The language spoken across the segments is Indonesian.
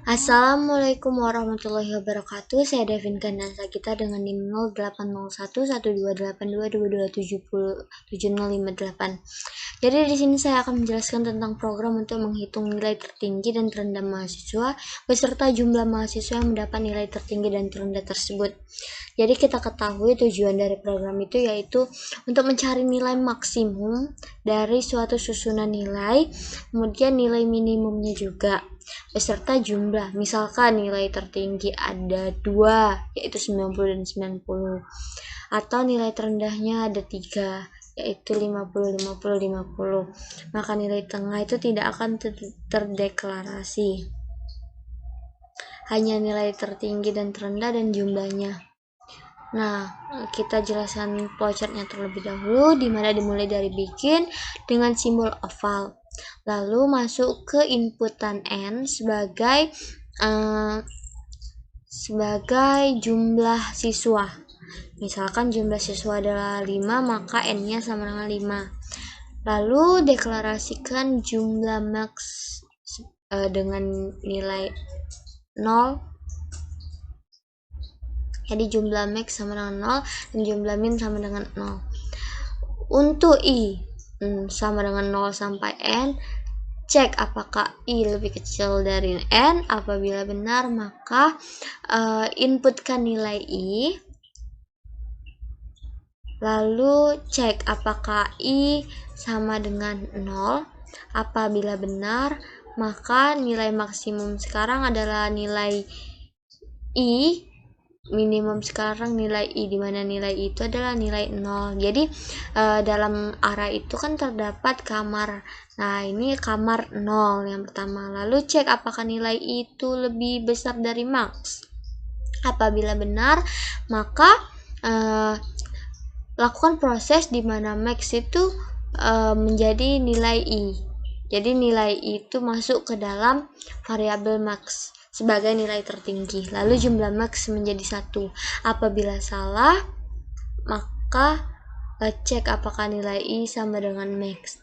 Assalamualaikum warahmatullahi wabarakatuh. Saya Devin Kandansa kita dengan NIM 0801128222707058. Jadi di sini saya akan menjelaskan tentang program untuk menghitung nilai tertinggi dan terendah mahasiswa beserta jumlah mahasiswa yang mendapat nilai tertinggi dan terendah tersebut. Jadi kita ketahui tujuan dari program itu yaitu untuk mencari nilai maksimum dari suatu susunan nilai, kemudian nilai minimumnya juga, beserta jumlah. Misalkan nilai tertinggi ada 2, yaitu 90 dan 90. Atau nilai terendahnya ada 3, yaitu 50, 50, 50. Maka nilai tengah itu tidak akan terdeklarasi. Hanya nilai tertinggi dan terendah dan jumlahnya. Nah, kita jelaskan flowchartnya terlebih dahulu, dimana dimulai dari bikin dengan simbol oval, lalu masuk ke inputan n sebagai jumlah siswa. Misalkan jumlah siswa adalah 5, maka n-nya sama dengan 5. Lalu deklarasikan jumlah max dengan nilai 0. Jadi jumlah max sama dengan 0 dan jumlah min sama dengan 0. Untuk i sama dengan 0 sampai n, cek apakah i lebih kecil dari n. Apabila benar, maka inputkan nilai i, lalu cek apakah i sama dengan 0. Apabila benar, maka nilai maksimum sekarang adalah nilai i, minimum sekarang nilai i, dimana nilai i itu adalah nilai 0. Jadi dalam array itu kan terdapat kamar. Nah, ini kamar 0 yang pertama. Lalu cek apakah nilai i itu lebih besar dari max. Apabila benar, maka lakukan proses dimana max itu menjadi nilai i. Jadi nilai i itu masuk ke dalam variabel max sebagai nilai tertinggi. Lalu jumlah max menjadi 1. Apabila salah, maka cek apakah nilai i sama dengan max.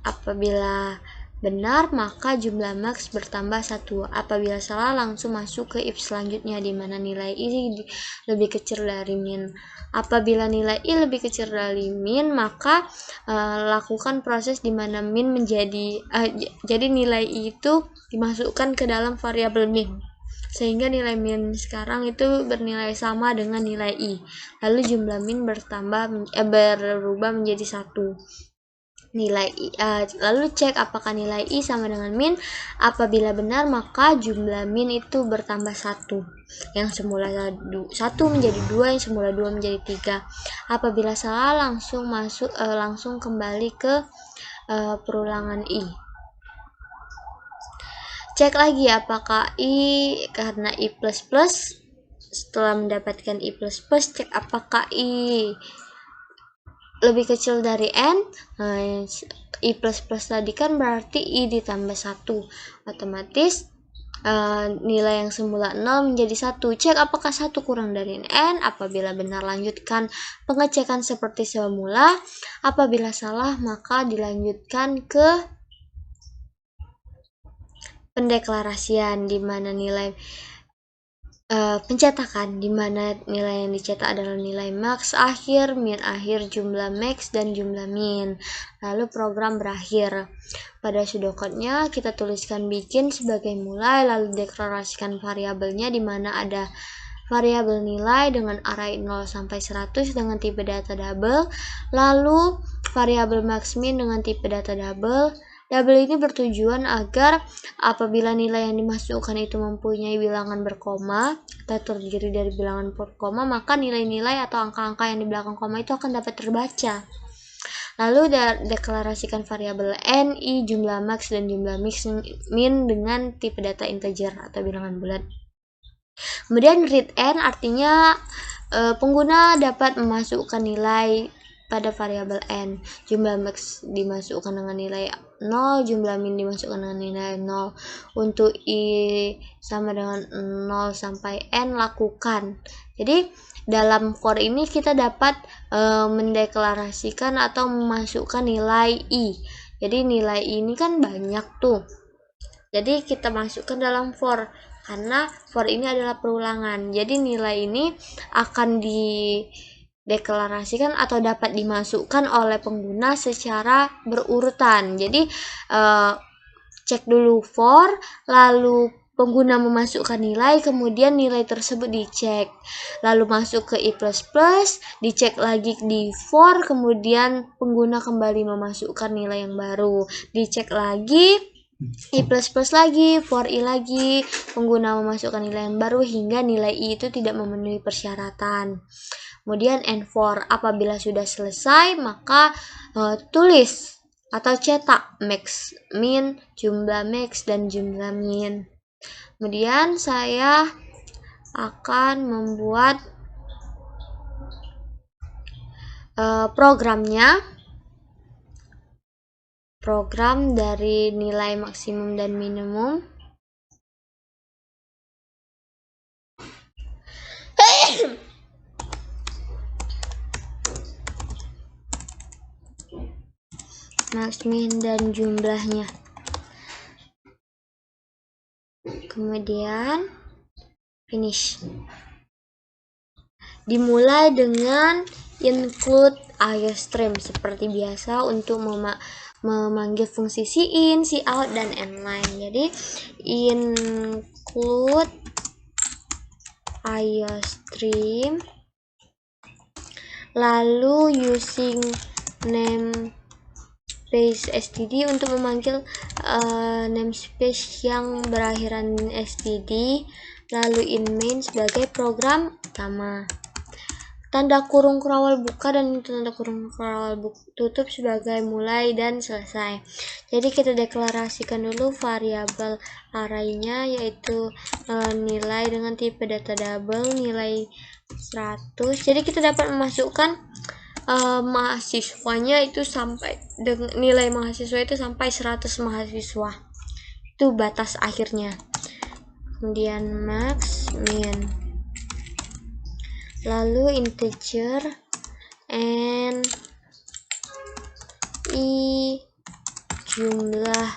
Apabila benar, maka jumlah max bertambah 1. Apabila salah, langsung masuk ke if selanjutnya, di mana nilai i lebih kecil dari min. Apabila nilai i lebih kecil dari min, maka lakukan proses di mana min menjadi jadi nilai i itu dimasukkan ke dalam variabel min, sehingga nilai min sekarang itu bernilai sama dengan nilai i. Lalu jumlah min berubah menjadi 1. Nilai i, lalu cek apakah nilai i sama dengan min. Apabila benar, maka jumlah min itu bertambah 1. Yang semula 1 menjadi 2, yang semula 2 menjadi 3. Apabila salah, langsung kembali ke perulangan i. Cek lagi apakah i, karena i++, setelah mendapatkan i++, cek apakah i lebih kecil dari n. I++ tadi kan berarti i ditambah 1, otomatis nilai yang semula 0 menjadi 1. Cek apakah 1 kurang dari n. Apabila benar, lanjutkan pengecekan seperti semula. Apabila salah, maka dilanjutkan ke pendeklarasian, di mana nilai pencetakan, di mana nilai yang dicetak adalah nilai max akhir, min akhir, jumlah max, dan jumlah min. Lalu program berakhir. Pada pseudocode-nya kita tuliskan bikin sebagai mulai, lalu deklarasikan variabelnya, di mana ada variabel nilai dengan array 0 sampai 100 dengan tipe data double, lalu variabel max min dengan tipe data double. Double ini bertujuan agar apabila nilai yang dimasukkan itu mempunyai bilangan berkoma atau terdiri dari bilangan berkoma, maka nilai-nilai atau angka-angka yang di belakang koma itu akan dapat terbaca. Lalu deklarasikan variabel n, i, jumlah max, dan jumlah min dengan tipe data integer atau bilangan bulat. Kemudian read n artinya pengguna dapat memasukkan nilai pada variabel n. Jumlah max dimasukkan dengan nilai 0, jumlah min dimasukkan dengan nilai 0. Untuk i sama dengan 0 sampai n, lakukan. Jadi dalam core ini kita dapat mendeklarasikan atau memasukkan nilai i. Jadi nilai i ini kan banyak tuh. Jadi kita masukkan dalam for, karena for ini adalah perulangan. Jadi nilai ini akan dideklarasikan atau dapat dimasukkan oleh pengguna secara berurutan. Jadi cek dulu for, lalu pengguna memasukkan nilai, kemudian nilai tersebut dicek, lalu masuk ke i++, dicek lagi di for, kemudian pengguna kembali memasukkan nilai yang baru, dicek lagi i++ lagi, for i lagi, pengguna memasukkan nilai yang baru hingga nilai i itu tidak memenuhi persyaratan. Kemudian and for, apabila sudah selesai maka tulis atau cetak max, min, jumlah max dan jumlah min. Kemudian saya akan membuat programnya, program dari nilai maksimum dan minimum. Max, min, dan jumlahnya. Kemudian finish. Dimulai dengan include IOStream seperti biasa untuk memanggil fungsi cin, cout, dan inline. Jadi include IOStream, lalu using namespace std untuk memanggil namespace yang berakhiran std, lalu in main sebagai program utama. Tanda kurung kurawal buka dan tanda kurung kurawal tutup sebagai mulai dan selesai. Jadi kita deklarasikan dulu variabel arraynya, yaitu nilai dengan tipe data double, nilai 100. Jadi kita dapat memasukkan mahasiswanya itu sampai dengan nilai mahasiswa itu sampai 100 mahasiswa. Itu batas akhirnya. Kemudian max, min, lalu integer and i, jumlah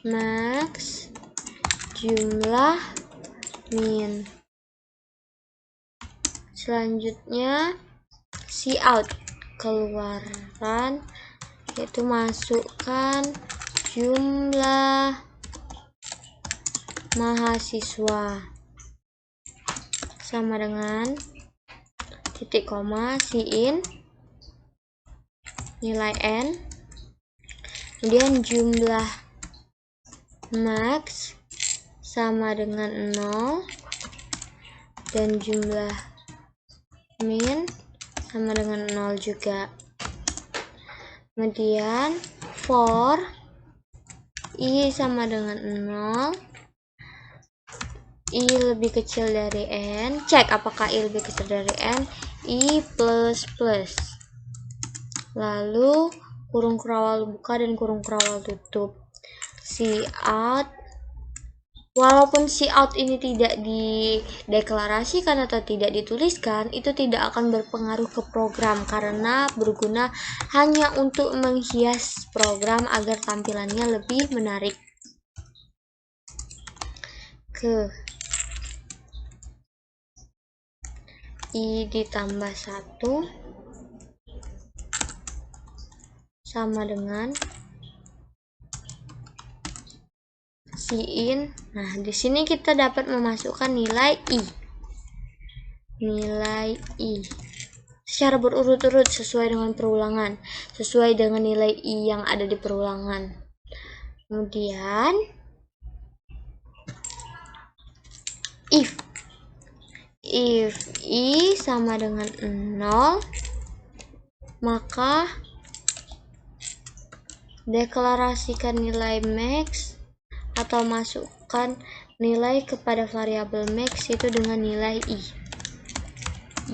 max, jumlah min. Selanjutnya cout, keluaran, yaitu masukkan jumlah mahasiswa sama dengan titik koma cin nilai n, kemudian jumlah max sama dengan 0 dan jumlah min sama dengan 0 juga. Kemudian for i sama dengan 0, i lebih kecil dari n, cek apakah i lebih kecil dari n, i plus plus, lalu kurung kurawal buka dan kurung kurawal tutup. Cout, walaupun cout ini tidak dideklarasikan atau tidak dituliskan, itu tidak akan berpengaruh ke program karena berguna hanya untuk menghias program agar tampilannya lebih menarik. I ditambah 1 sama dengan cin. Nah, di sini kita dapat memasukkan nilai i. Nilai i secara berurut-urut sesuai dengan perulangan, sesuai dengan nilai i yang ada di perulangan. Kemudian if i sama dengan 0, maka deklarasikan nilai max atau masukkan nilai kepada variabel max itu dengan nilai i.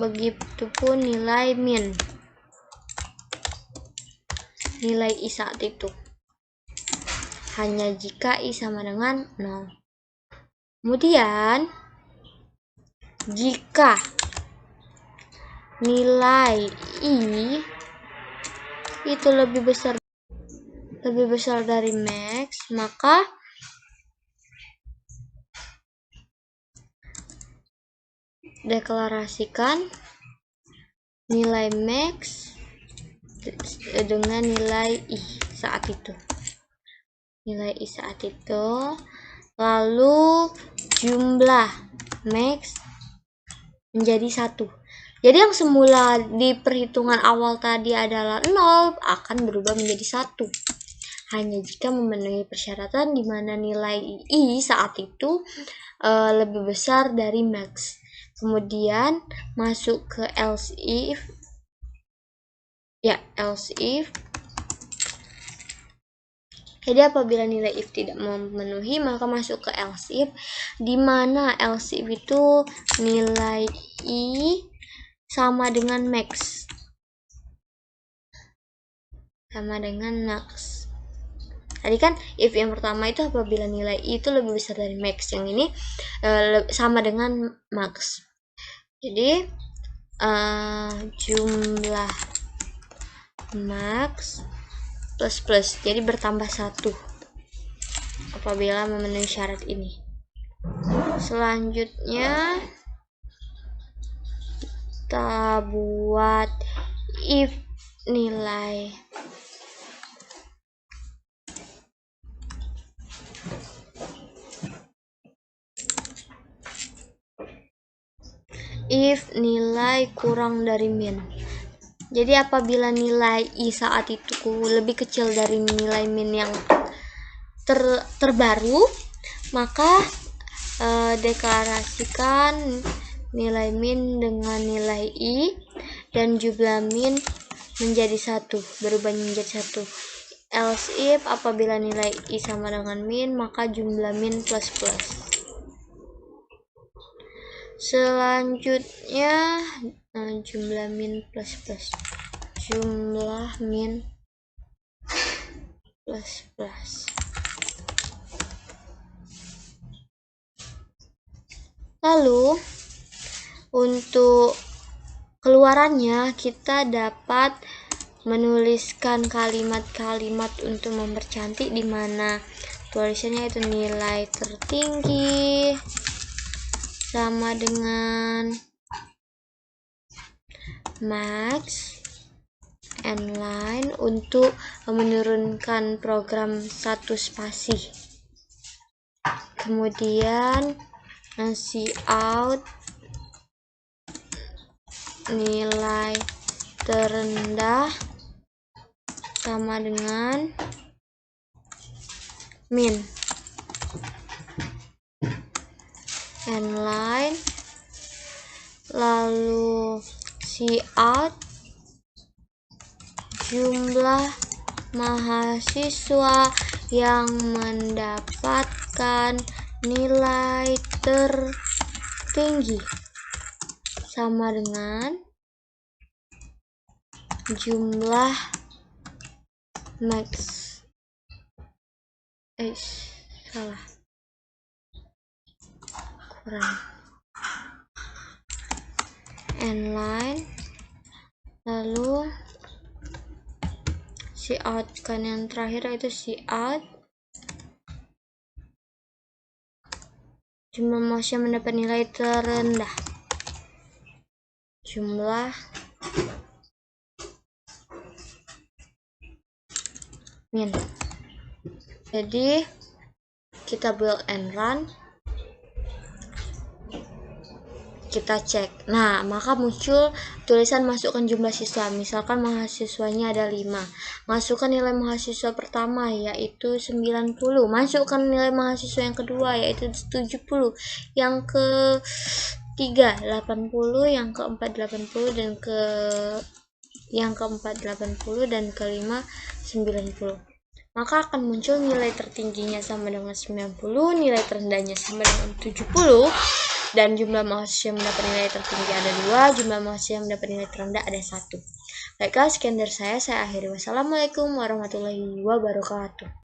Begitupun nilai min, nilai i saat itu, hanya jika i sama dengan 0. Kemudian jika nilai i itu lebih besar dari max, maka deklarasikan nilai max dengan nilai I saat itu. Lalu jumlah max menjadi 1. Jadi yang semula di perhitungan awal tadi adalah 0 akan berubah menjadi 1. Hanya jika memenuhi persyaratan di mana nilai I saat itu lebih besar dari max. Kemudian masuk ke else if. Jadi apabila nilai if tidak memenuhi, maka masuk ke else if, di mana else if itu nilai I sama dengan max. Tadi kan if yang pertama itu apabila nilai I itu lebih besar dari max, yang ini sama dengan max. Jadi jumlah max plus, jadi bertambah 1 apabila memenuhi syarat ini. Selanjutnya kita buat if nilai kurang dari min. Jadi apabila nilai I saat itu lebih kecil dari nilai min yang terbaru, maka deklarasikan nilai min dengan nilai I dan jumlah min menjadi 1, berubah menjadi 1. Else if apabila nilai I sama dengan min, maka jumlah min plus. Selanjutnya jumlah min plus. Lalu untuk keluarannya kita dapat menuliskan kalimat-kalimat untuk mempercantik, di mana tulisannya itu nilai tertinggi sama dengan max and line untuk menurunkan program 1 spasi. Kemudian cout nilai terendah sama dengan min and line. Lalu cout jumlah mahasiswa yang mendapatkan nilai tertinggi sama dengan jumlah max. Kurang and line. Lalu cout kan yang terakhir itu cout jumlah mahasiswa mendapat nilai terendah, jumlah min. Jadi kita build and run, kita cek. Nah, maka muncul tulisan masukkan jumlah siswa. Misalkan mahasiswanya ada 5. Masukkan nilai mahasiswa pertama yaitu 90. Masukkan nilai mahasiswa yang kedua yaitu 70. Yang ketiga 80, yang keempat 80 dan dan kelima 90. Maka akan muncul nilai tertingginya sama dengan 90, nilai terendahnya sama dengan 70. Dan jumlah mahasiswa yang mendapat nilai tertinggi ada 2, jumlah mahasiswa yang mendapat nilai terendah ada 1. Baiklah, sekian dari saya akhiri. Wassalamualaikum warahmatullahi wabarakatuh.